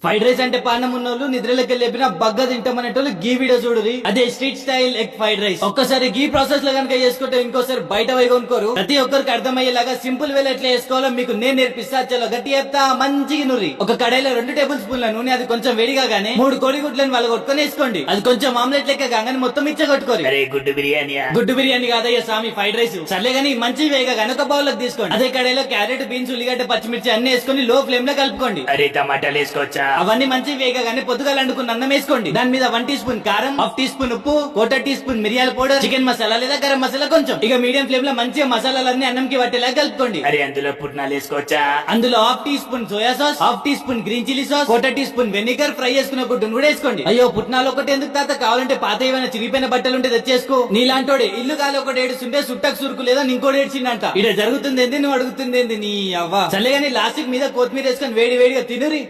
Fried rice అంటే పానం ఉన్నోళ్ళు నిద్రలోకి లేపిన బగ్గ తింటామనేటోళ్ళు గీ వీడియో చూడురి. అదే street style egg fried rice. ఒక్కసారి గీ ప్రాసెస్ లో కనుక చేసుకుంటే ఇంకోసారి బయట పోయి కొనుక్కోరు. ప్రతి ఒక్కరికి అర్థమయ్యేలాగా సింపుల్ వేలో ఎట్లా చేసుకోవాలో మీకు నేను నేర్పిస్తా. చలో గట్టి చెప్తా, మంచిగా నుర్రి. ఒక కడాయిలో 2 టేబుల్ స్పూన్ల నూనె, అది కొంచెం వేడిగా గానే 3 కోడిగుడ్లను వాళ్ళ కొట్టుకొని వేసుకోండి. అది కొంచెం ఆమ్లెట్ లెక్క కాగానే మొత్తం ఇచ్చ కొట్టుకోరు. అరే గుడ్డు బిర్యానీ గుడ్డు బిర్యానీ కాదయ్యా స్వామి, ఫ్రైడ్ రైస్. సర్లే గానీ మంచి వేగా గానీ ఒక బౌల్ లోకి తీసుకోండి. అదే కడాయిలో క్యారెట్, బీన్స్, ఉల్లిగడ్డ, పచ్చిమిర్చి అన్ని వేసుకొని లో ఫ్లేమ్ లో కలుపుకోండి. అరే టమాటాలు వేసుకోవచ్చా? అవన్నీ మంచి వేగగానే పొద్దుగాల అండుకున్న అన్నం వేసుకోండి. దాని మీద 1 టీ స్పూన్ కారం, 1/2 టీ స్పూన్ ఉప్పు, 1/4 టీ స్పూన్ మిరియాల పౌడర్, చికెన్ మసాలా లేదా గరం మసాలా కొంచెం. ఇక మీడియం ఫ్లేమ్ లో మంచిగా మసాలాలన్నీ అన్నంకి పట్టేలా కలుపుకోండి. అరే అందులో పుట్నాలు వేసుకోవచ్చా? అందులో 1/2 teaspoon soya sauce, 1/2 teaspoon green chilli sauce, 1/4 teaspoon vinegar, fry చేసుకున్న గుడ్డును కూడా వేసుకోండి. అయ్యో పుట్నాలు ఒకటి ఎందుకు తాత, కావాలంటే పాత ఏమైనా చిరిగిపోయిన బట్టలు ఉంటే తెచ్చేసుకో. నీలాంటోడే ఇల్లు గాలి ఒకటి ఏడుస్తుంటే సుట్టకు సురుకు లేదా ఇంకోటి ఏడ్చిందంట. ఇక్కడ జరుగుతుంది ఏంది, నువ్వు అడుగుతుంది ఏంది నీ అవ్వ. చల్లగాని లాస్టిక్ మీద కొత్తిమీర వేసుకొని వేడి వేడిగా తినురి.